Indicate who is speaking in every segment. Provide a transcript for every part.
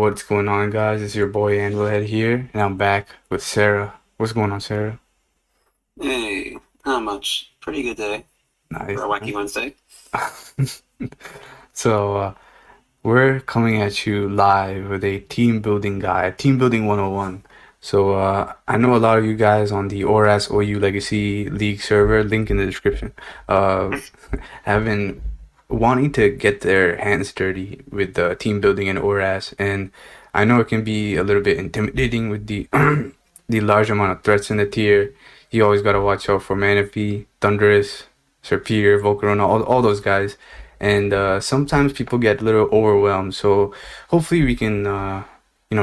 Speaker 1: What's going on, guys? It's your boy Anvil here, and I'm back with Sarah. What's going on, Sarah?
Speaker 2: Hey, not much. Pretty good day for
Speaker 1: Nice.
Speaker 2: a wacky Wednesday.
Speaker 1: So, we're coming at you live with a team building guide, Team Building 101. So, I know a lot of you guys on the ORAS OU Legacy League server, link in the description, uh, have been wanting to get their hands dirty with the team building and ORAS, and I know it can be a little bit intimidating with the the large amount of threats in the tier. You always gotta watch out for Manaphy, Thunderous, Sir Peter, Volcarona, all those guys, and sometimes people get a little overwhelmed. So hopefully we can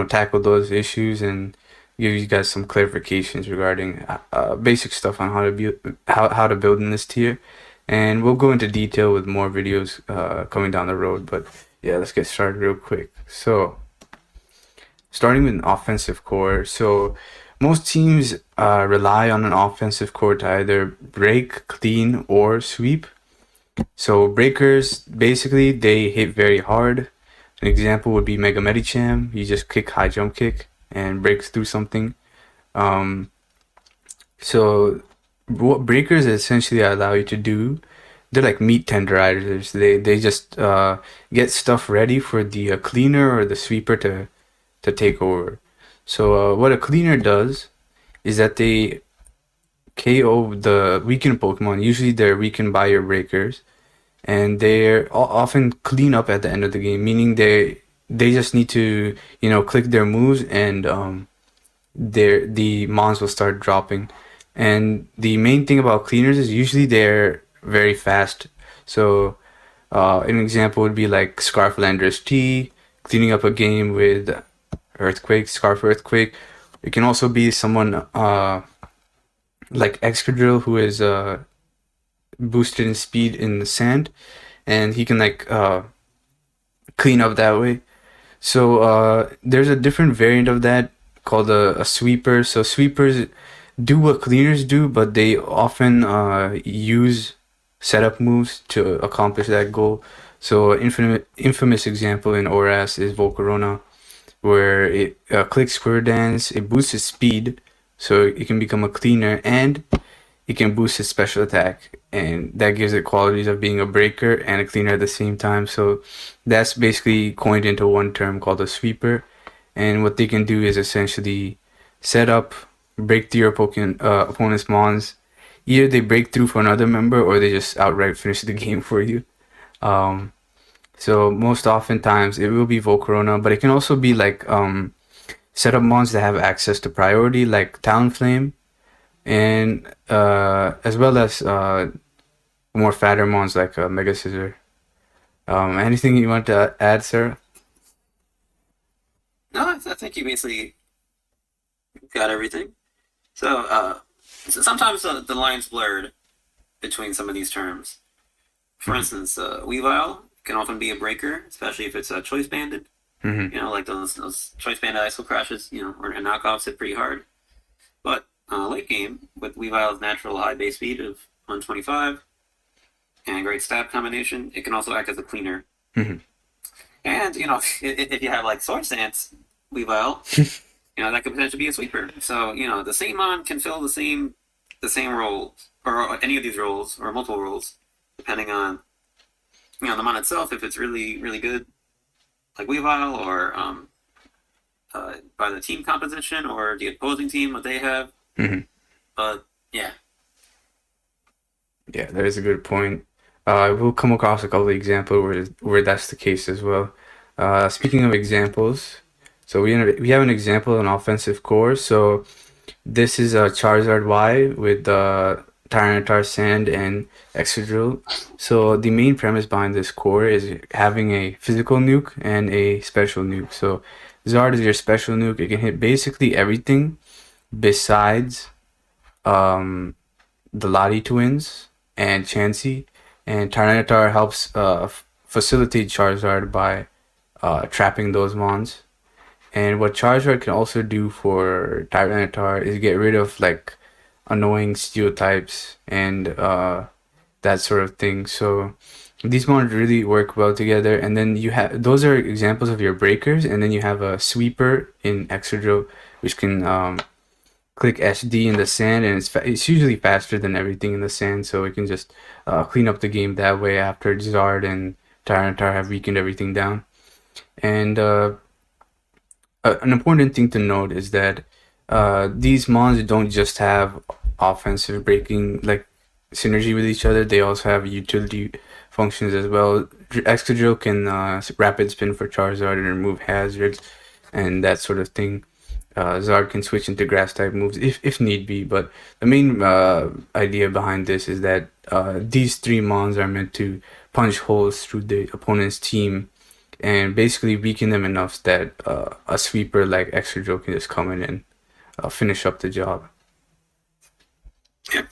Speaker 1: tackle those issues and give you guys some clarifications regarding basic stuff on how to build in this tier, and we'll go into detail with more videos coming down the road. But yeah, let's get started real quick. So starting with an offensive core. So most teams rely on an offensive core to either break, clean, or sweep. So breakers, basically, they hit very hard. An example would be Mega Medicham. You just kick high jump kick and breaks through something. Um, so what breakers essentially allow you to do, they're like meat tenderizers. They just get stuff ready for the cleaner or the sweeper to take over. So what a cleaner does is that they KO the weakened Pokemon. Usually they're weakened by your breakers, and they're often clean up at the end of the game, meaning they just need to click their moves, and the mons will start dropping. And the main thing about cleaners is usually they're very fast. So an example would be like Scarflander's T, cleaning up a game with Earthquake, Scarf Earthquake. It can also be someone like Excadrill, who is boosted in speed in the sand, and he can clean up that way. So there's a different variant of that called a sweeper. So sweepers do what cleaners do, but they often use setup moves to accomplish that goal. So infamous example in ORAS is Volcarona, where it clicks Square Dance, it boosts its speed, so it can become a cleaner, and it can boost its special attack, and that gives it qualities of being a breaker and a cleaner at the same time. So that's basically coined into one term called a sweeper, and what they can do is essentially set up, break through your opponent's mons. Either they break through for another member, or they just outright finish the game for you. Um, so most oftentimes it will be Volcarona, but it can also be like setup mons that have access to priority, like Talonflame, and as well as more fatter mons like Mega Scissor. Anything you want to add, Sarah?
Speaker 2: No, I think you basically got everything. So sometimes the line's blurred between some of these terms. For
Speaker 1: Mm-hmm.
Speaker 2: instance, Weavile can often be a breaker, especially if it's choice banded.
Speaker 1: Mm-hmm.
Speaker 2: You know, like those choice banded ISO crashes, or knockoffs hit pretty hard. But late game, with Weavile's natural high base speed of 125 and great stab combination, it can also act as a cleaner.
Speaker 1: Mm-hmm.
Speaker 2: And if you have like Sword Stance Weavile, that could potentially be a sweeper. So the same mon can fill the same roles, or any of these roles, or multiple roles, depending on the mon itself. If it's really really good, like Weavile, or by the team composition or the opposing team, what they have.
Speaker 1: Mm-hmm.
Speaker 2: But yeah,
Speaker 1: Yeah, that is a good point. We'll come across a couple of examples where that's the case as well. Speaking of examples, so we have an example of an offensive core. So this is a Charizard Y with Tyranitar Sand and Excadrill. So the main premise behind this core is having a physical nuke and a special nuke. So Zard is your special nuke. It can hit basically everything besides um, the Lottie twins and Chansey. And Tyranitar helps facilitate Charizard by trapping those mons. And what Charizard can also do for Tyranitar is get rid of like annoying steel types and that sort of thing. So These mods really work well together, and then you have those are examples of your breakers, and then you have a sweeper in Exadrill, which can click SD in the sand, and it's usually faster than everything in the sand, so it can just clean up the game that way after Zard and Tyranitar have weakened everything down. And an important thing to note is that these mons don't just have offensive breaking like synergy with each other; they also have utility functions as well. Excadrill can rapid spin for Charizard and remove hazards and that sort of thing. Zard can switch into grass type moves if need be, but the main idea behind this is that these three mons are meant to punch holes through the opponent's team and basically weaken them enough that a sweeper like Extra can just come in and finish up the job.
Speaker 2: Yeah.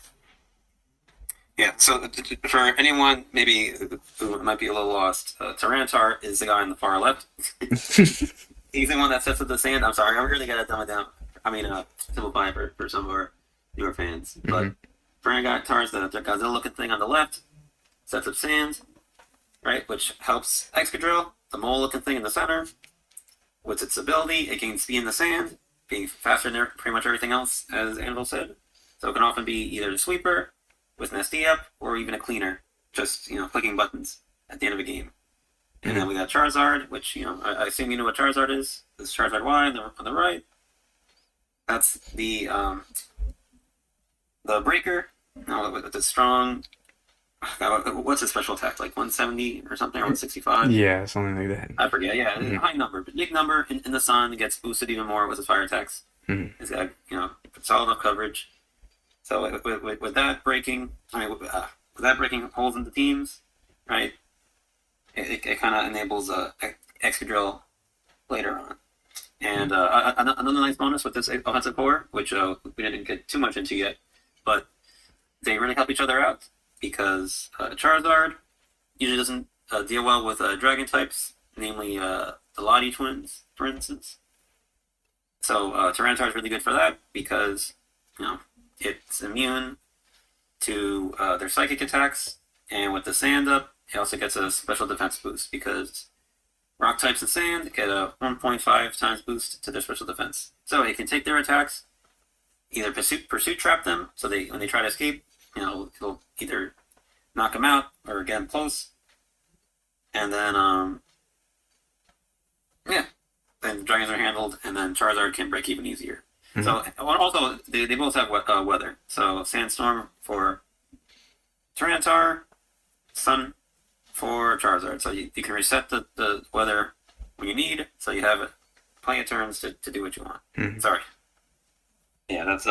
Speaker 2: Yeah, so for anyone maybe who might be a little lost, Tyranitar is the guy on the far left. He's the one that sets up the sand. I'm sorry, I really got to dumb it down. I mean, simplify it for some of our newer fans. But Tyranitar's the Godzilla-looking thing on the left, sets up sand, right, which helps Excadrill, the mole-looking thing in the center. With its ability, it gains speed in the sand, being faster than pretty much everything else, as Anvil said. So it can often be either the sweeper with an SD up, or even a cleaner, just clicking buttons at the end of a game. And then we got Charizard, which I assume you know what Charizard is. This is Charizard Y on the right. That's the breaker. With the strong. What's his special attack? Like 170 or something, or 165?
Speaker 1: Yeah, something like that.
Speaker 2: I forget. Yeah, high number, but big number in the sun. Gets boosted even more with his fire attacks. He's got solid enough coverage. So with that breaking, with that breaking holes into teams, right? It kind of enables Excadrill later on. And another nice bonus with this offensive core, which we didn't get too much into yet, but they really help each other out because Charizard usually doesn't deal well with dragon types, namely the Lottie twins, for instance. So Tyranitar is really good for that because it's immune to their psychic attacks, and with the sand up, it also gets a special defense boost because rock types and sand get a 1.5 times boost to their special defense. So it can take their attacks, either pursuit trap them, so when they try to escape, it'll either knock them out or get them close. And then, then the dragons are handled, and then Charizard can break even easier. So also, they both have weather. So Sandstorm for Tyranitar, Sun for Charizard. So you can reset the weather when you need, so you have plenty of turns to do what you want. Sorry. Yeah, that's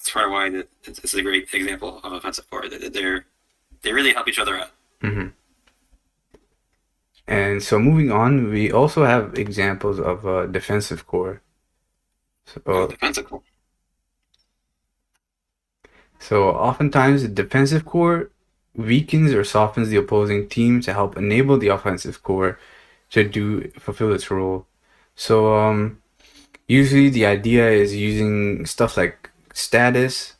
Speaker 2: probably why this is a great example of offensive core. They really help each other out.
Speaker 1: And so moving on, we also have examples of defensive core.
Speaker 2: Defensive core.
Speaker 1: So oftentimes the defensive core weakens or softens the opposing team to help enable the offensive core to fulfill its role. So usually the idea is using stuff like status,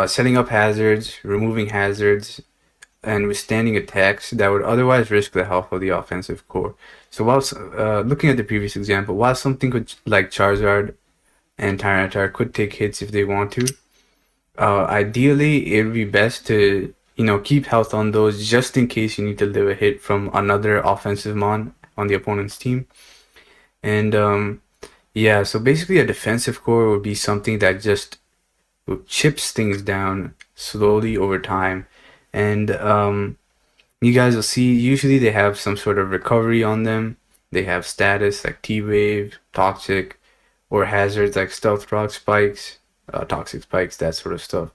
Speaker 1: setting up hazards, removing hazards, and withstanding attacks that would otherwise risk the health of the offensive core. So whilst looking at the previous example, while something like Charizard and Tyranitar could take hits if they want to, ideally it would be best to keep health on those just in case you need to live a hit from another offensive mon on the opponent's team. And so basically a defensive core would be something that just chips things down slowly over time. And you guys will see usually they have some sort of recovery on them. They have status like T-Wave, Toxic, or hazards like Stealth Rock Spikes, Toxic Spikes, that sort of stuff.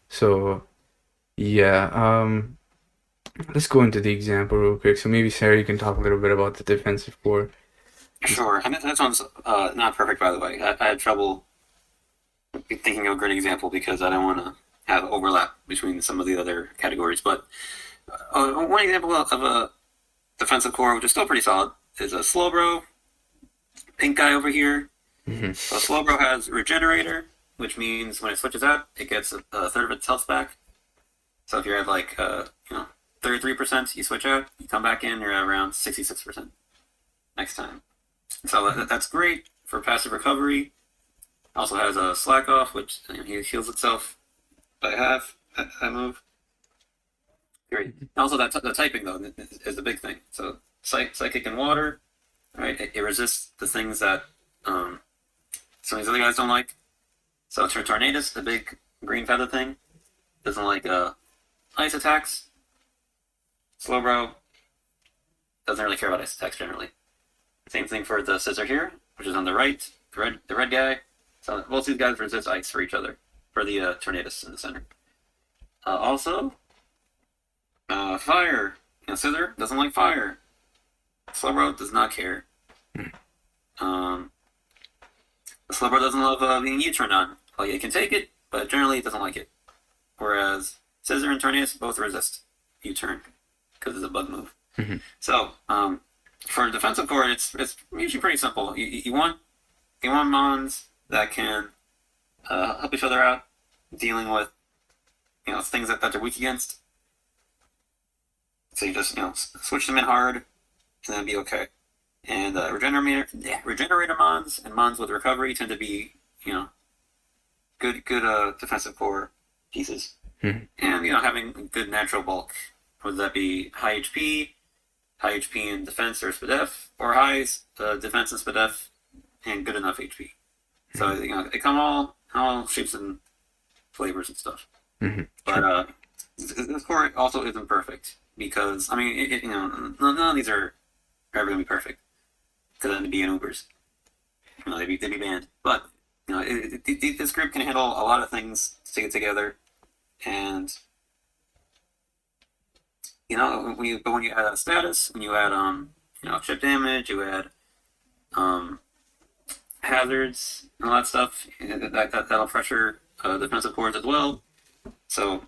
Speaker 1: So let's go into the example real quick. So maybe Sarah, you can talk a little bit about the defensive core.
Speaker 2: Sure, and this one's not perfect, by the way. I had trouble thinking of a great example because I don't want to have overlap between some of the other categories. But one example of a defensive core, which is still pretty solid, is a Slowbro, pink guy over here. So Slowbro has Regenerator, which means when it switches out, it gets a third of its health back. So if you have 30 33%, you switch out, you come back in, you're at around 66% next time. So that's great for passive recovery. Also has a slack off, which heals itself by half. That move. Great. Also, the typing though is the big thing. So psychic and water, right? It resists the things that some of these other guys don't like. So Tornadus, the big green feather thing, doesn't like ice attacks. Slowbro doesn't really care about ice attacks generally. Same thing for the scissor here, which is on the right. The red guy. So both these guys resist ice for each other. For the Tornadus in the center. Also, fire. Scissor doesn't like fire. Slowbro does not care. The Slowbro doesn't love being U-turned on. Like, it can take it, but generally it doesn't like it. Whereas Scissor and Tornadus both resist U-turn because it's a bug move.
Speaker 1: Mm-hmm.
Speaker 2: So, for defensive core, it's usually pretty simple. You want mons that can help each other out, dealing with things that they're weak against. So you just switch them in hard, and then be okay. And regenerator mons and mons with recovery tend to be good defensive core pieces.
Speaker 1: Mm-hmm.
Speaker 2: And having good natural bulk, whether that be high HP in defense or SPDF, or highs defense and SPDF and good enough HP. So they come all shapes and flavors and stuff.
Speaker 1: Mm-hmm.
Speaker 2: But this core also isn't perfect because none of these are ever gonna be perfect because then they'd be in Ubers. They'd be banned. But this group can handle a lot of things to get together, and when you add a status, when you add chip damage, you add hazards and all that stuff, that'll pressure defensive cores as well. So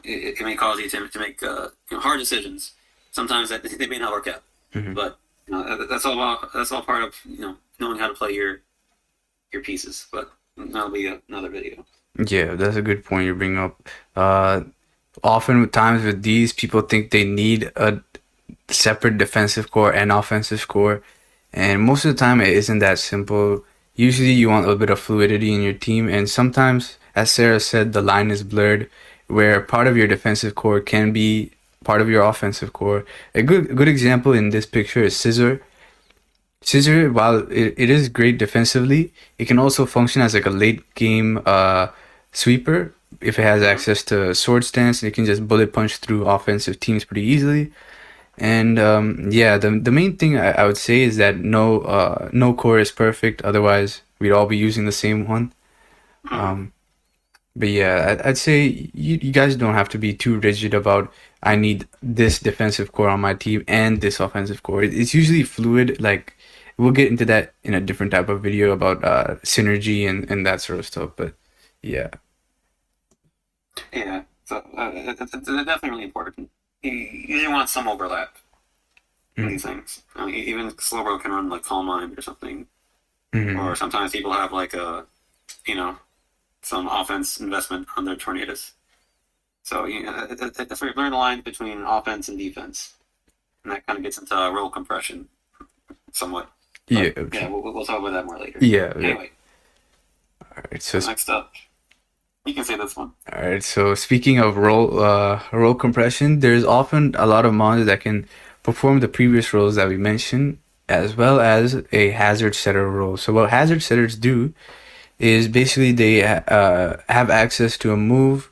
Speaker 2: it may cause you to make hard decisions. Sometimes that they may not work out,
Speaker 1: Mm-hmm.
Speaker 2: but that's all part of knowing how to play your pieces. But that'll be another video.
Speaker 1: Yeah, that's a good point you bring up. Oftentimes with these, people think they need a separate defensive core and offensive core, and most of the time it isn't that simple. Usually you want a little bit of fluidity in your team, and sometimes, as Sarah said, the line is blurred where part of your defensive core can be part of your offensive core. A good example in this picture is Scissor. Scissor, while it is great defensively, it can also function as like a late game sweeper if it has access to sword stance, and it can just bullet punch through offensive teams pretty easily. And the main thing I would say is that no core is perfect. Otherwise, we'd all be using the same one. But yeah, I'd say you guys don't have to be too rigid about I need this defensive core on my team and this offensive core. It's usually fluid. Like, we'll get into that in a different type of video about synergy and that sort of stuff. But yeah.
Speaker 2: Yeah, so it's definitely really important. You usually want some overlap in these things. Even Slowbro can run like Calm Mind or something.
Speaker 1: Mm-hmm.
Speaker 2: Or sometimes people have like some offense investment on their Tornadus. So that's where you learn the line between offense and defense, and that kind of gets into role compression, somewhat. But,
Speaker 1: Yeah.
Speaker 2: We'll talk about that more later.
Speaker 1: Yeah.
Speaker 2: Anyway.
Speaker 1: All right. So
Speaker 2: next up, you can say this one.
Speaker 1: All right. So speaking of role compression, there's often a lot of mons that can perform the previous roles that we mentioned, as well as a hazard setter role. So what hazard setters do is basically they have access to a move,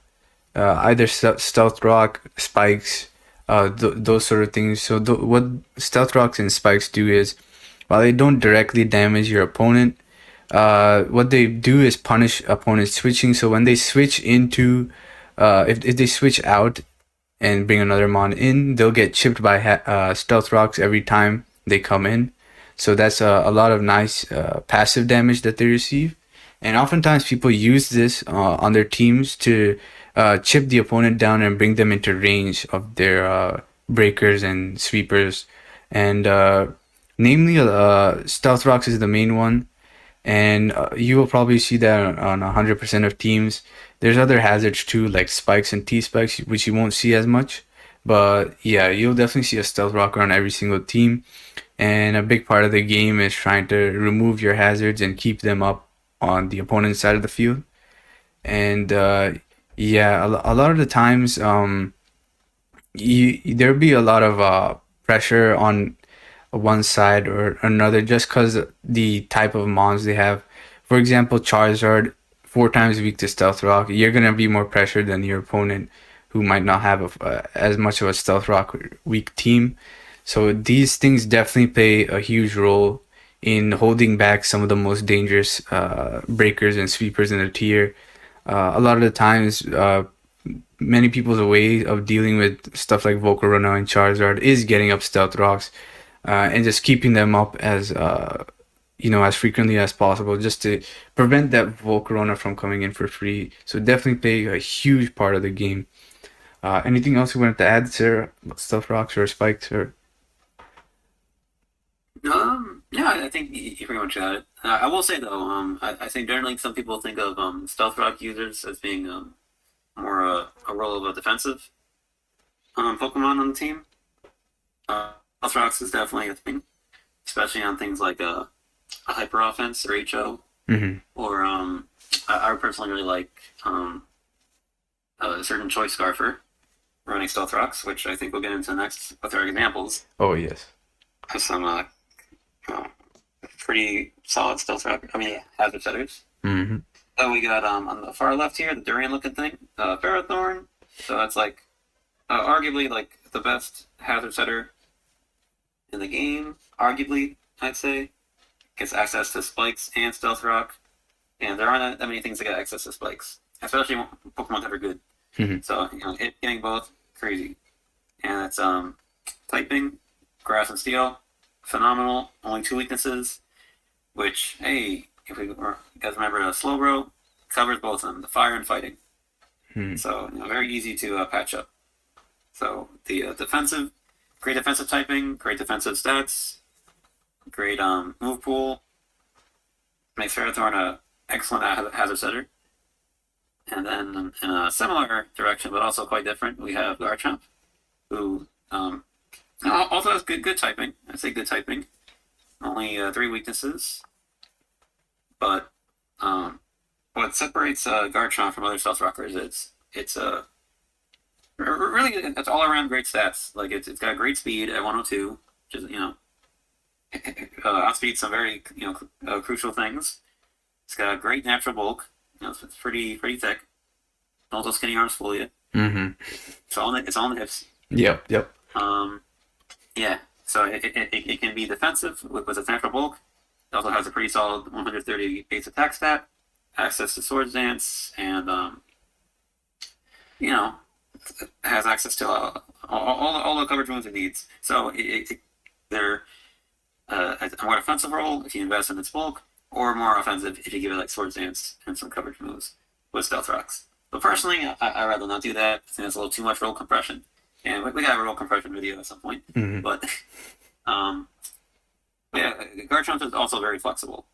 Speaker 1: either stealth rock, spikes, those sort of things. So what stealth rocks and spikes do is, while they don't directly damage your opponent, what they do is punish opponents switching. So when they switch into, if they switch out and bring another mon in, they'll get chipped by stealth rocks every time they come in. So that's a lot of nice passive damage that they receive. And oftentimes people use this on their teams to chip the opponent down and bring them into range of their breakers and sweepers. And namely, stealth rocks is the main one. And you will probably see that on 100% of teams. There's other hazards too, like spikes and T-spikes, which you won't see as much. But yeah, you'll definitely see a stealth rocker on every single team. And a big part of the game is trying to remove your hazards and keep them up on the opponent's side of the field. And yeah, a lot of the times, there'll be a lot of pressure on one side or another just because the type of mons they have. For example, Charizard, 4 times weak to Stealth Rock. You're gonna be more pressured than your opponent, who might not have as much of a Stealth Rock weak team. So these things definitely play a huge role in holding back some of the most dangerous breakers and sweepers in the tier. A lot of the times, many people's way of dealing with stuff like Volcarona and Charizard is getting up Stealth Rocks and just keeping them up as as frequently as possible, just to prevent that Volcarona from coming in for free. So definitely play a huge part of the game. Anything else you wanted to add, Sarah? Stealth Rocks or Spikes or?
Speaker 2: Yeah, I think you pretty much got it. I will say though, I think generally some people think of stealth rock users as being more a role of a defensive Pokemon on the team. Stealth rocks is definitely a thing, especially on things like a hyper offense or HO,
Speaker 1: Mm-hmm.
Speaker 2: or I personally really like a certain choice scarfer running stealth rocks, which I think we'll get into next with our examples
Speaker 1: Oh yes.
Speaker 2: of some uh, pretty solid stealth rock. I mean, hazard setters.
Speaker 1: Mm-hmm.
Speaker 2: So we got on the far left here the durian looking thing, Ferrothorn. So that's like arguably like the best hazard setter in the game. Arguably, I'd say gets access to spikes and stealth rock, and there aren't that many things that get access to spikes, especially Pokemon that are good.
Speaker 1: Mm-hmm.
Speaker 2: So getting both crazy, and it's typing, grass and steel, phenomenal. Only 2 weaknesses, which hey, if we you guys remember, Slowbro covers both of them, the fire and fighting.
Speaker 1: Mm-hmm.
Speaker 2: So very easy to patch up. So the defensive, great defensive typing, great defensive stats, great move pool, makes Ferrothorn a excellent hazard setter. And then in a similar direction, but also quite different, we have Garchomp, who also has good typing. I say good typing. Only 3 weaknesses. But what separates Garchomp from other Stealth Rockers is it's really it's all around great stats. Like it's got great speed at 102, which is outspeeds some very crucial things. It's got great natural bulk. It's pretty thick. Also skinny arms fool you.
Speaker 1: Mm-hmm.
Speaker 2: It's all in the hips.
Speaker 1: Yep. Yep.
Speaker 2: Yeah. So it can be defensive with its natural bulk. It also has a pretty solid 130 base attack stat, access to Swords Dance, and has access to all the coverage moves it needs. So they're a more defensive role if you invest in its bulk, or more offensive if you give it like Swords Dance and some coverage moves with Stealth Rocks. But personally, I'd rather not do that. I think it's a little too much roll compression. And we got a roll compression video at some point.
Speaker 1: Mm-hmm.
Speaker 2: But yeah, Garchomp is also very flexible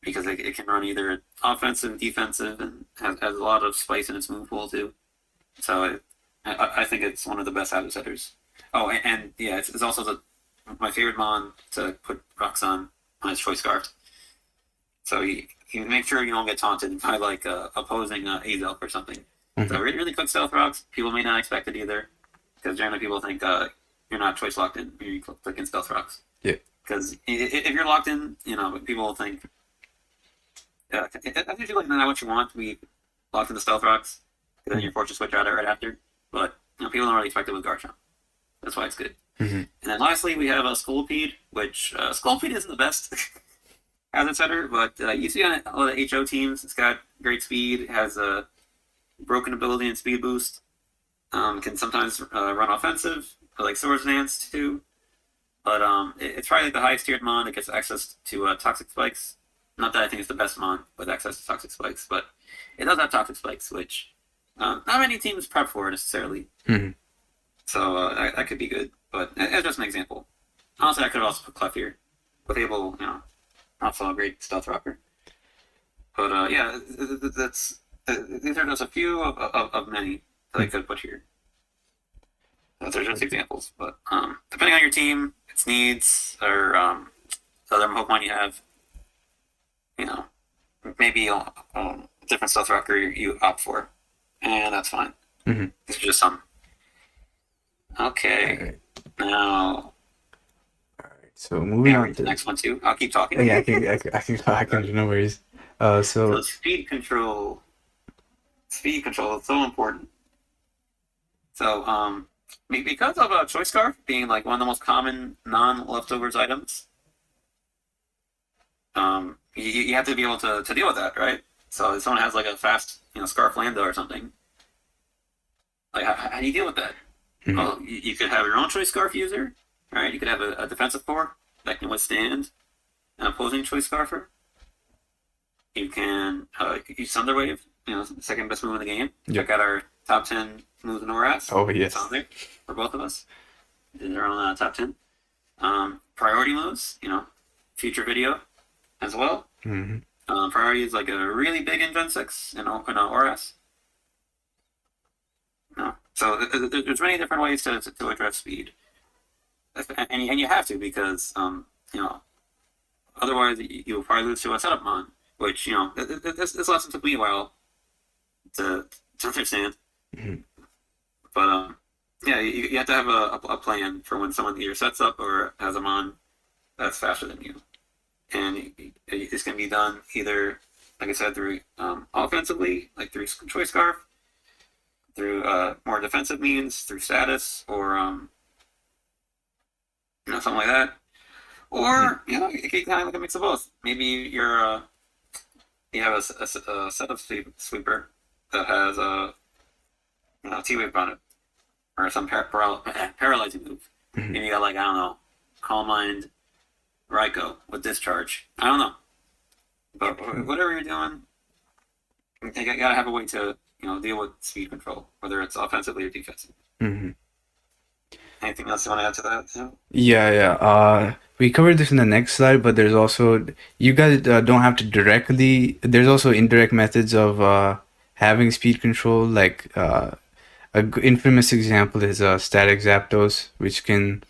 Speaker 2: because it can run either offensive, defensive, and has a lot of spice in its move pool too. So I think it's one of the best hazard setters. Oh, and yeah, it's also my favorite mon to put rocks on its choice scarf. So you make sure you don't get taunted by like opposing Azelf or something.
Speaker 1: Mm-hmm.
Speaker 2: So really quick stealth rocks. People may not expect it either, because generally people think you're not choice locked in when you click in stealth rocks.
Speaker 1: Yeah.
Speaker 2: Because if you're locked in, people will think that's usually not what you want to be locked into stealth rocks. Because then you're forced to switch out right after. But people don't really expect it with Garchomp. That's why it's good.
Speaker 1: Mm-hmm.
Speaker 2: And then lastly, we have a Scolipede, which Scolipede isn't the best hazard setter, but you see on a lot of HO teams, it's got great speed, has a broken ability and speed boost, can sometimes run offensive, like Swords Dance too. But it's probably like the highest tiered mon that gets access to Toxic Spikes. Not that I think it's the best mon with access to Toxic Spikes, but it does have Toxic Spikes, which not many teams prep for necessarily.
Speaker 1: Mm-hmm.
Speaker 2: So that could be good, but it's just an example. Honestly, I could have also put Clef here. With Able, also a great stealth rocker. But yeah, these are just a few of many that I could put here. Those are just examples. But depending on your team, its needs, or other Pokemon you have, you know, maybe different stealth rocker you opt for, and that's fine.
Speaker 1: Mm-hmm.
Speaker 2: These are just some. Okay,
Speaker 1: Alright.
Speaker 2: now.
Speaker 1: So moving
Speaker 2: Yeah,
Speaker 1: on
Speaker 2: read the
Speaker 1: to
Speaker 2: next one too. I'll keep talking.
Speaker 1: yeah, I can no worries.
Speaker 2: So
Speaker 1: So
Speaker 2: speed control. Speed control is so important. So because of a choice scarf being like one of the most common non-leftovers items, you have to be able to deal with that, right? So if someone has like a fast, scarf Lando or something, like how do you deal with that?
Speaker 1: mhm.
Speaker 2: Well, you could have your own choice scarf user, right? You could have a defensive core that can withstand an opposing choice scarfer. You can use Thunderwave, second best move in the game.
Speaker 1: Yep.
Speaker 2: Check out our top 10 moves in ORAS.
Speaker 1: Oh yes.
Speaker 2: It's on there for both of us. In their own top 10. Priority moves, future video as well.
Speaker 1: Mm-hmm.
Speaker 2: Priority is like a really big in Gen 6 in ORAS. No. So there's many different ways to address speed. And you have to because, otherwise you'll probably lose to a setup mon, which, this lesson took me a while to understand.
Speaker 1: Mm-hmm.
Speaker 2: But, yeah, you have to have a plan for when someone either sets up or has a mon that's faster than you. And this can be done either, like I said, through offensively, like through choice scarf, through more defensive means, through status, or something like that. Or it can kind of like a mix of both. Maybe you have a set of sweeper that has a T-wave on it, or some paralyzing move.
Speaker 1: Mm-hmm.
Speaker 2: Maybe you got, like, I don't know, Calm Mind Raikou with Discharge. I don't know. But whatever you're doing, you gotta have a way to, deal with speed control, whether it's offensively or defensively.
Speaker 1: Mm-hmm.
Speaker 2: Anything else you want to add to that?
Speaker 1: Yeah. We covered this in the next slide, but there's also you guys don't have to directly. There's also indirect methods of having speed control. Like infamous example is static Zapdos, which can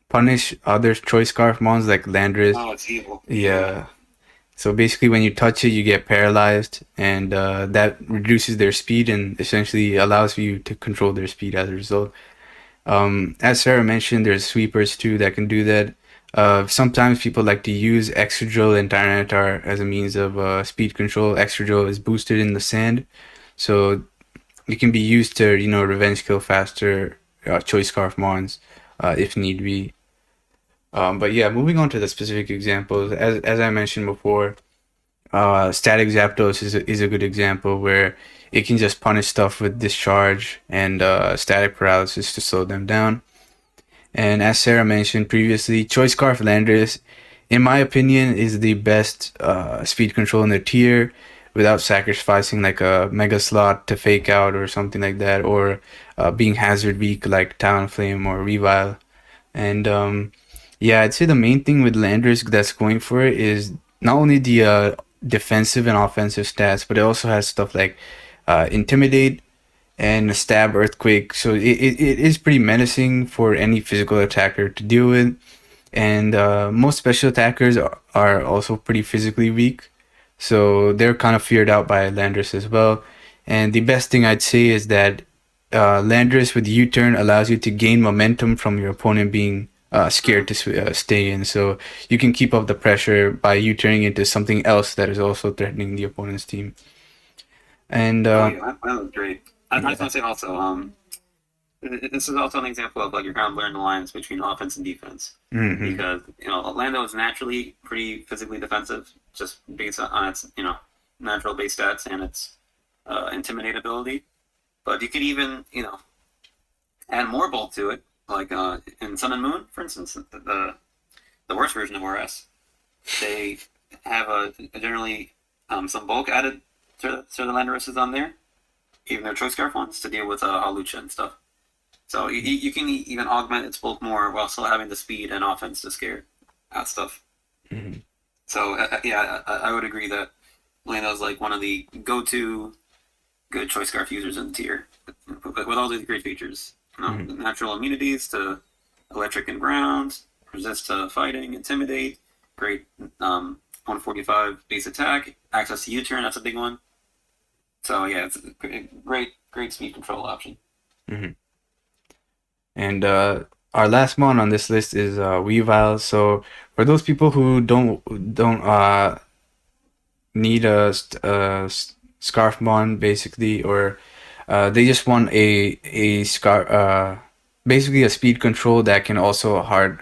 Speaker 1: punish other choice scarf mons like Landorus.
Speaker 2: Oh, it's evil.
Speaker 1: Yeah. So basically, when you touch it, you get paralyzed, and that reduces their speed and essentially allows you to control their speed as a result. As Sarah mentioned, there's sweepers too that can do that. Sometimes people like to use Excadrill and Tyranitar as a means of speed control. Excadrill is boosted in the sand, so it can be used to, revenge kill faster choice scarf mons if need be. But yeah, moving on to the specific examples, as I mentioned before, static Zapdos is a good example where it can just punish stuff with discharge and static paralysis to slow them down. And as Sarah mentioned previously, Choice Scarf Landorus, in my opinion, is the best speed control in the tier without sacrificing like a Mega Slot to fake out or something like that, or being hazard weak like Talonflame or Revile. And yeah, I'd say the main thing with Landorus that's going for it is not only the defensive and offensive stats, but it also has stuff like Intimidate and Stab Earthquake. So it is pretty menacing for any physical attacker to deal with. And most special attackers are also pretty physically weak. So they're kind of feared out by Landorus as well. And the best thing I'd say is that Landorus with U-turn allows you to gain momentum from your opponent being scared to stay in. So you can keep up the pressure by U-turning into something else that is also threatening the opponent's team. And
Speaker 2: yeah, that was great. I just want to say also, this is also an example of like you're kind of blurring the lines between offense and defense.
Speaker 1: Mm-hmm.
Speaker 2: Because Lando is naturally pretty physically defensive, just based on its natural base stats and its intimidate ability. But you could even add more bulk to it, like in Sun and Moon, for instance, the worst version of ORAS. They have generally some bulk added to the Landorus on there, even their choice scarf ones, to deal with Hawlucha and stuff. So you can even augment its bulk more while still having the speed and offense to scare out stuff.
Speaker 1: Mm-hmm.
Speaker 2: So yeah, I would agree that Lando's like one of the go-to good choice scarf users in the tier with all these great features.
Speaker 1: Mhm.
Speaker 2: Natural immunities to electric and ground, resist to fighting, intimidate, great 145 base attack, access to U-turn, that's a big one. So yeah, it's a great speed control option.
Speaker 1: Mhm. And our last one on this list is Weavile. So for those people who don't need a scarf bond basically, or they just want a scarf, basically a speed control that can also hard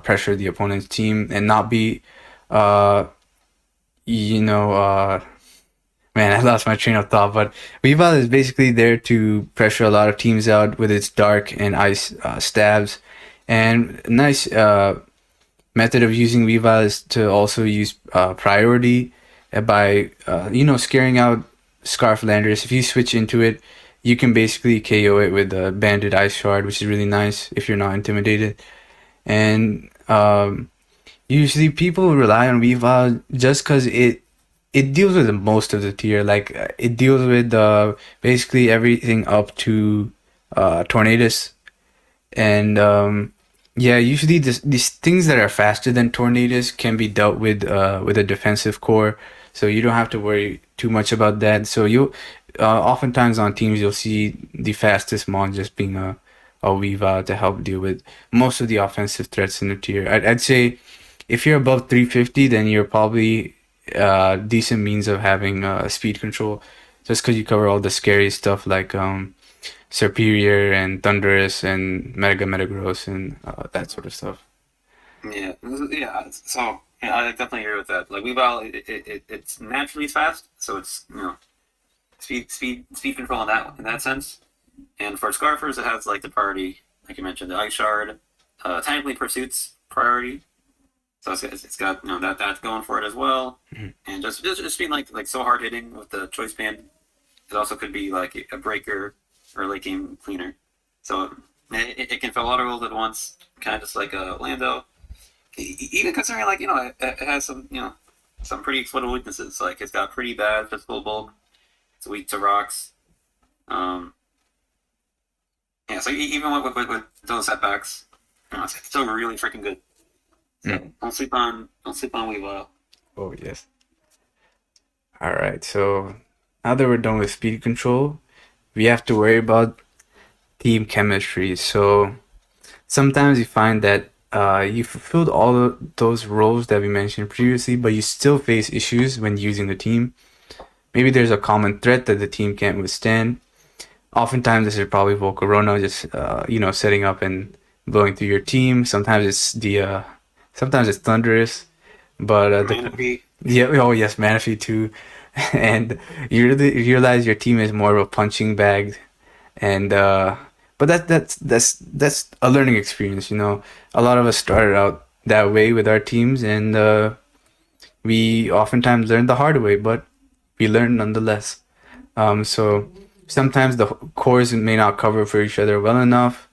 Speaker 1: pressure the opponent's team and not be, uh, you know, man, I lost my train of thought. But Weavile is basically there to pressure a lot of teams out with its dark and ice stabs, and nice method of using Weavile is to also use priority by scaring out Scarflanders. If you switch into it, you can basically KO it with a Banded Ice Shard, which is really nice if you're not intimidated. And usually people rely on Weavile just because it deals with most of the tier. Like it deals with basically everything up to Tornadus, and yeah, usually these things that are faster than Tornadus can be dealt with a defensive core, so you don't have to worry too much about that. So you oftentimes on teams you'll see the fastest mon just being a Weave to help deal with most of the offensive threats in the tier. I'd say if you're above 350, then you're probably decent means of having speed control, just because you cover all the scary stuff like Superior and Thunderous and Metagross and that sort of stuff.
Speaker 2: Yeah. So yeah, I definitely agree with that. Like Weavile, it's naturally fast, so it's speed control in that sense. And for Scarfers, it has like the priority, like you mentioned, the Ice Shard, technically Pursuit's priority. So it's got that going for it as well.
Speaker 1: Mhm.
Speaker 2: And just being like so hard hitting with the choice band, it also could be like a breaker or a late game cleaner. So it can fill a lot of roles at once, kind of just like a Lando. Even considering like it has some pretty exploitable weaknesses. Like it's got pretty bad physical bulk. It's weak to rocks. Um, yeah, so even with those setbacks, it's still really freaking good. So
Speaker 1: Mm.
Speaker 2: don't sleep on Weavile.
Speaker 1: Oh yes. All right. So now that we're done with speed control, we have to worry about team chemistry. So sometimes you find that you fulfilled all of those roles that we mentioned previously, but you still face issues when using the team. Maybe there's a common threat that the team can't withstand. Oftentimes, this is probably Volcarona just setting up and blowing through your team. Sometimes it's Thunderous, but
Speaker 2: Manaphy.
Speaker 1: yeah, oh yes, Manaphy too, and you really realize your team is more of a punching bag, and but that's a learning experience. A lot of us started out that way with our teams, and we oftentimes learn the hard way, but we learn nonetheless. So sometimes the cores may not cover for each other well enough,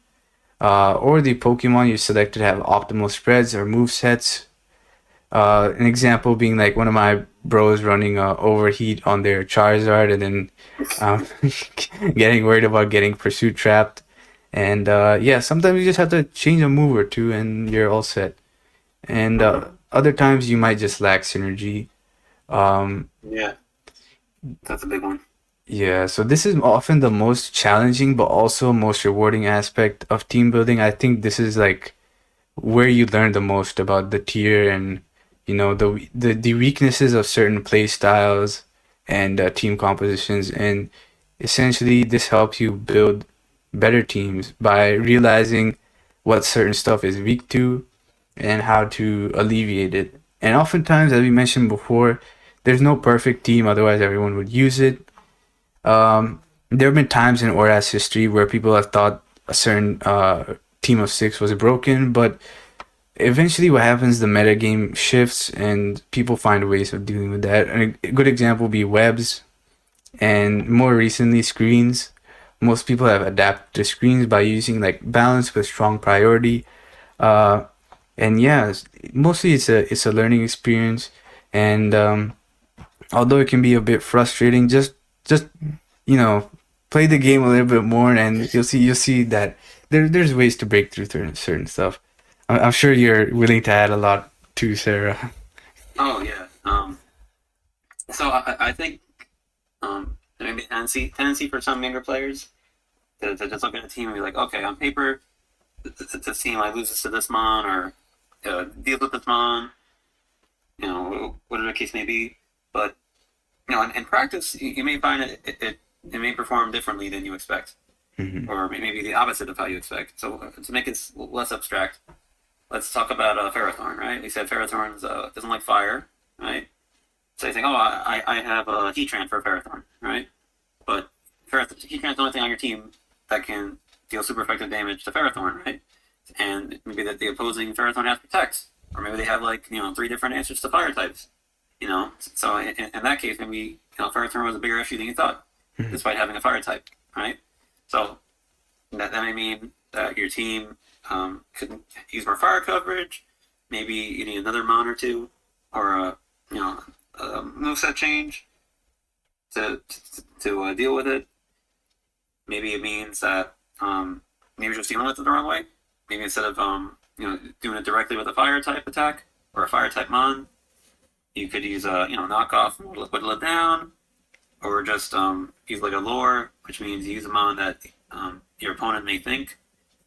Speaker 1: or the Pokemon you selected have optimal spreads or move sets. An example being like one of my bros running overheat on their Charizard and then um, getting worried about getting pursuit trapped. And yeah, sometimes you just have to change a move or two and you're all set. And other times you might just lack synergy. Um,
Speaker 2: Yeah, that's a big one.
Speaker 1: Yeah, so this is often the most challenging but also most rewarding aspect of team building. I think this is like where you learn the most about the tier and the weaknesses of certain play styles and team compositions. And essentially this helps you build better teams by realizing what certain stuff is weak to and how to alleviate it. And oftentimes, as we mentioned before, there's no perfect team, otherwise everyone would use it. There have been times in ORAS history where people have thought a certain team of six was broken, but eventually what happens, the meta game shifts and people find ways of dealing with that. And a good example would be webs and more recently screens. Most people have adapted to screens by using like balance with strong priority. Uh, and yeah, mostly it's a learning experience. And although it can be a bit frustrating, just you know play the game a little bit more and you'll see that there's ways to break through certain stuff. I'm sure you're willing to add a lot too, Sarah.
Speaker 2: Oh yeah. So I think there may be a tendency for some younger players to just look at a team and be like, okay, on paper, this team like loses to this mon or deals with this mon, whatever the case may be. But in practice, you may find it may perform differently than you expect, or maybe the opposite of how you expect. So to make it less abstract, let's talk about Ferrothorn, right? We said Ferrothorn doesn't like fire, right? So you think, oh, I have a Heatran for Ferrothorn, right? But Heatran's the only thing on your team that can deal super effective damage to Ferrothorn, right? And maybe that the opposing Ferrothorn has Protect, or maybe they have 3 different answers to fire types, So in that case, maybe Ferrothorn was a bigger issue than you thought, despite having a fire type, right? So that may mean that your team could use more fire coverage. Maybe you need another mon or two, or a moveset change to deal with it. Maybe it means that maybe you're just dealing with it the wrong way. Maybe instead of doing it directly with a fire type attack or a fire type mon, you could use a knockoff, whittle it down, or just use like a lure, which means you use a mon that your opponent may think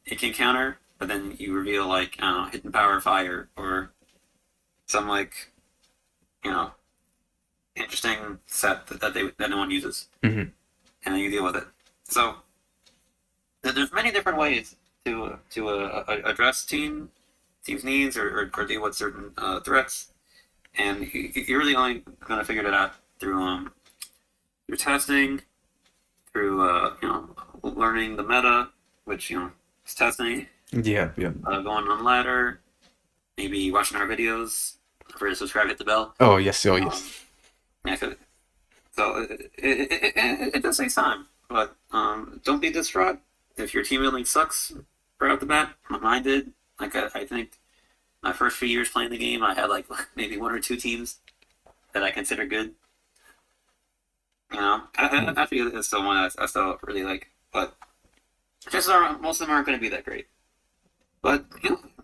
Speaker 2: it can counter, but then you reveal like hidden power fire or some interesting set that no one uses, and then you deal with it. So there's many different ways to address team's needs or deal with certain threats, and you're really only going to figure that out through testing, through learning the meta, which is testing.
Speaker 1: Yeah.
Speaker 2: Going on ladder, maybe watching our videos. Don't forget to subscribe, hit the bell.
Speaker 1: Oh yes, yes.
Speaker 2: Yeah, so it does take time, but don't be distraught if your team building sucks right off the bat. Mine did. I think my first few years playing the game, I had maybe 1 or 2 teams that I consider good. I feel it's still one I still really like, but most of them aren't going to be that great. But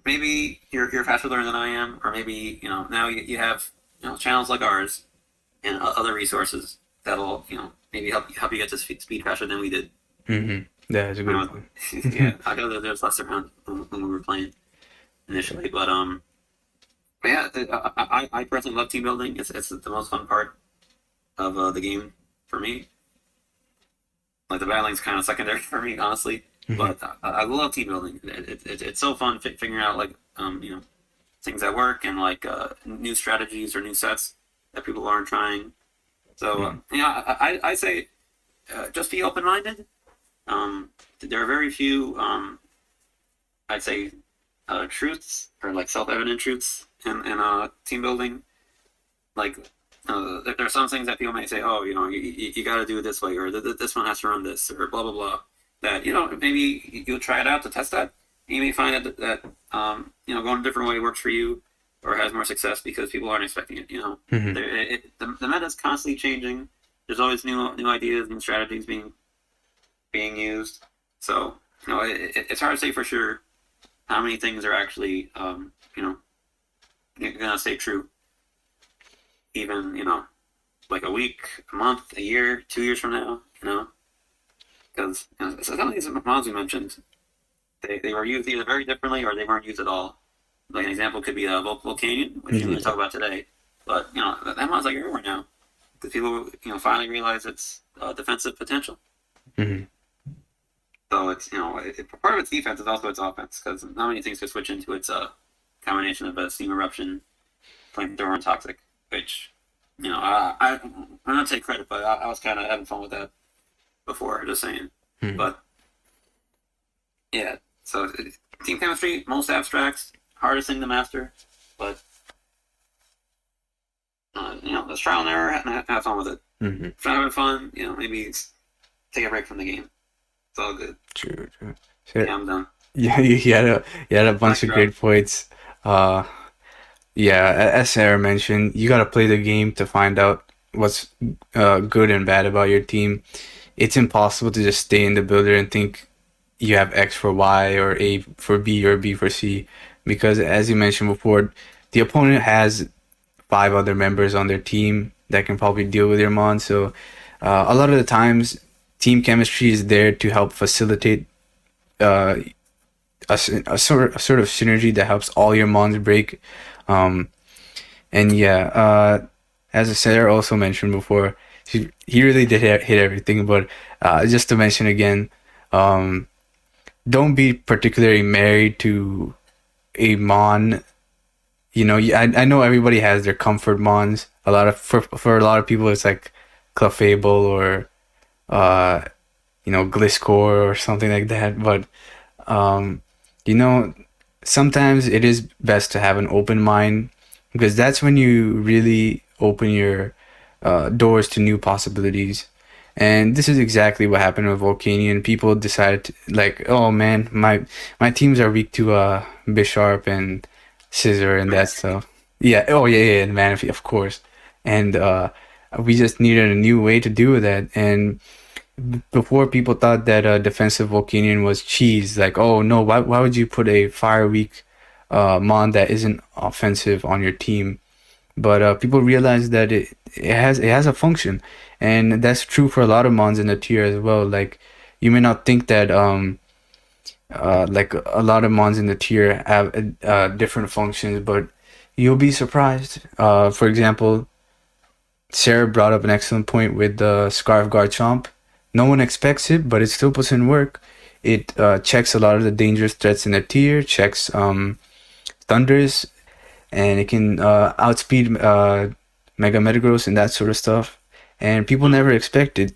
Speaker 2: maybe you're faster learner than I am, or maybe now you have channels like ours and other resources that'll maybe help you get to speed faster than we did.
Speaker 1: Yeah, that's a good point.
Speaker 2: Yeah, I know that there's less around when we were playing initially, but yeah, I personally love team building. It's the most fun part of the game for me. Like the battling's kind of secondary for me, honestly. But I love team building. It's so fun figuring out things that work and new strategies or new sets that people aren't trying. So I say just be open minded. There are very few I'd say truths or self evident truths in team building. There are some things that people might say, oh, you got to do it this way, or this one has to run this, or blah blah blah. That maybe you'll try it out to test that. You may find that going a different way works for you, or has more success because people aren't expecting it. The meta is constantly changing. There's always new ideas, new strategies being used. So it's hard to say for sure how many things are actually gonna stay true. Even a week, a month, a year, 2 years from now, because some of these mods we mentioned, they were used either very differently or they weren't used at all. Like an example could be Volcanion, which we're going to talk about today. But that mod's everywhere now because people finally realize its defensive potential. So it's part of its defense is also its offense because not many things could switch into its combination of Steam Eruption, Flamethrower, and Toxic. Which I'm not take credit, but I was kind of having fun with that before. Just saying, but yeah. So team chemistry, most abstracts, hardest thing to master, but let's trial and error and have fun with it. If you're having fun, maybe take a break from the game. It's all good.
Speaker 1: True.
Speaker 2: Yeah, I'm done.
Speaker 1: Yeah, you had a bunch of great points. Yeah, as Sarah mentioned, you gotta play the game to find out what's good and bad about your team. It's impossible to just stay in the builder and think you have X for Y or A for B or B for C, because as you mentioned before, the opponent has 5 other members on their team that can probably deal with your mon. So a lot of the times, team chemistry is there to help facilitate uh, a sort of synergy that helps all your mons break. Um, and yeah, as Sarah also mentioned before, he really did hit everything. But just to mention again, um, don't be particularly married to a mon. You know, I know everybody has their comfort mons. For a lot of people, it's like Clefable or uh, Gliscor or something like that. But um, you know, sometimes it is best to have an open mind, because that's when you really open your doors to new possibilities. And this is exactly what happened with Volcanion. People decided to, like, oh man, my teams are weak to Bisharp and Scissor and that stuff. Yeah, oh yeah, and Manaphy, of course. And we just needed a new way to do that. And before, people thought that defensive Volcanion was cheese. Like, oh no, why would you put a fire weak mon that isn't offensive on your team? But people realize that it has a function, and that's true for a lot of mons in the tier as well. Like, you may not think that like a lot of mons in the tier have different functions, but you'll be surprised. For example, Sarah brought up an excellent point with the Scarf Garchomp. No one expects it, but it still puts in work. It checks a lot of the dangerous threats in the tier, checks Thunders, and it can outspeed Mega Metagross and that sort of stuff. And people never expect it.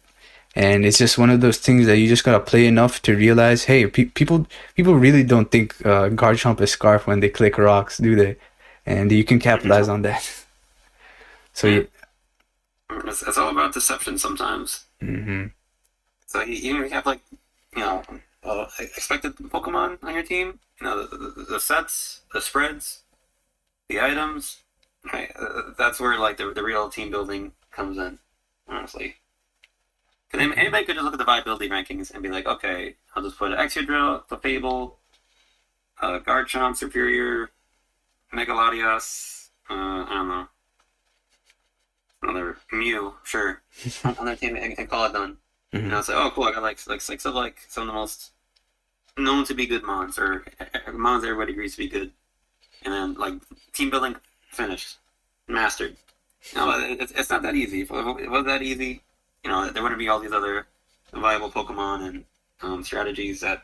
Speaker 1: And it's just one of those things that you just gotta play enough to realize, hey, people really don't think Garchomp is Scarf when they click rocks, do they? And you can capitalize on that. So yeah.
Speaker 2: It's all about deception sometimes.
Speaker 1: Mm-hmm.
Speaker 2: So you have like, expected Pokemon on your team. You know, the sets, the spreads, the items. Right, that's where like the real team building comes in. Honestly, because anybody could just look at the viability rankings and be like, okay, I'll just put Exudrill, Clefable, Garchomp, Superior, Megalodios. I don't know. Another Mew, sure, on their team, and call it done.
Speaker 1: Mm-hmm.
Speaker 2: And I was like, oh cool, I got like 6 of like some of the most known to be good mons, or mons everybody agrees to be good. And then like team building finished, mastered. No, it's not that easy. If it was that easy, there wouldn't be all these other viable Pokemon and strategies that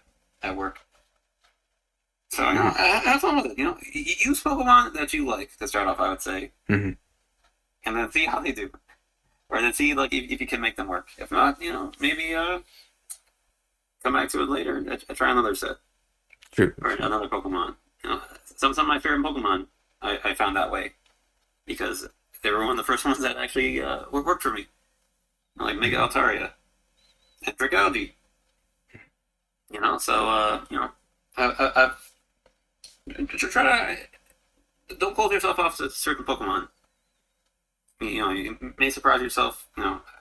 Speaker 2: work. So have fun with it. Use Pokemon that you like to start off, I would say.
Speaker 1: Mm-hmm.
Speaker 2: And then see how they do, or then see like if you can make them work. If not, maybe come back to it later and try another set.
Speaker 1: True.
Speaker 2: Or another Pokemon. Some of my favorite Pokemon I found that way, because they were one of the first ones that actually worked for me, like Mega Altaria and Dragalge. So I've try to don't close yourself off to certain Pokemon. You may surprise yourself,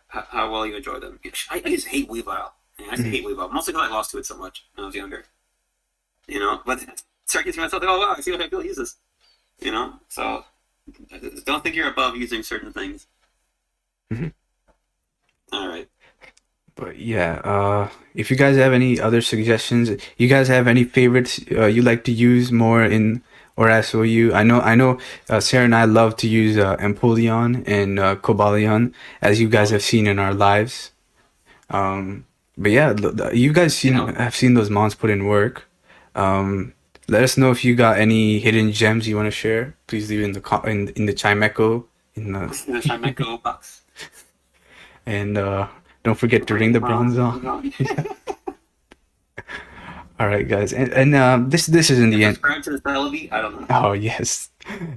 Speaker 2: how well you enjoy them. I just hate Weavile. I just hate Weavile, mostly because I lost to it so much when I was younger. But start getting myself like, oh wow, I see what I feel use this. So don't think you're above using certain things.
Speaker 1: Mm-hmm.
Speaker 2: All right.
Speaker 1: But yeah, if you guys have any other suggestions, you guys have any favorites you like to use more in ORAS OU? I know, Sarah and I love to use Empoleon and Cobalion, as you guys have seen in our lives. But yeah, you guys have seen those mons put in work. Let us know if you got any hidden gems you want to share. Please leave it in the Chimecho
Speaker 2: in the Chimecho box.
Speaker 1: And don't forget to ring the bronze on. All right, guys, and this isn't the end.
Speaker 2: Subscribe to the style of I don't know.
Speaker 1: Oh yes,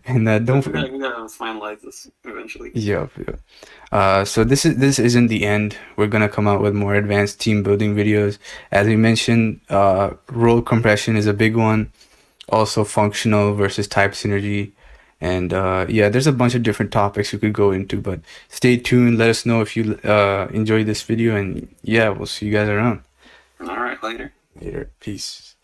Speaker 1: and don't forget.
Speaker 2: We gotta finalize this eventually.
Speaker 1: Yep. So this isn't the end. We're gonna come out with more advanced team building videos. As we mentioned, role compression is a big one. Also, functional versus type synergy. And yeah, there's a bunch of different topics we could go into, but stay tuned. Let us know if you enjoyed this video, and yeah, we'll see you guys around.
Speaker 2: All right, later.
Speaker 1: Later. Peace.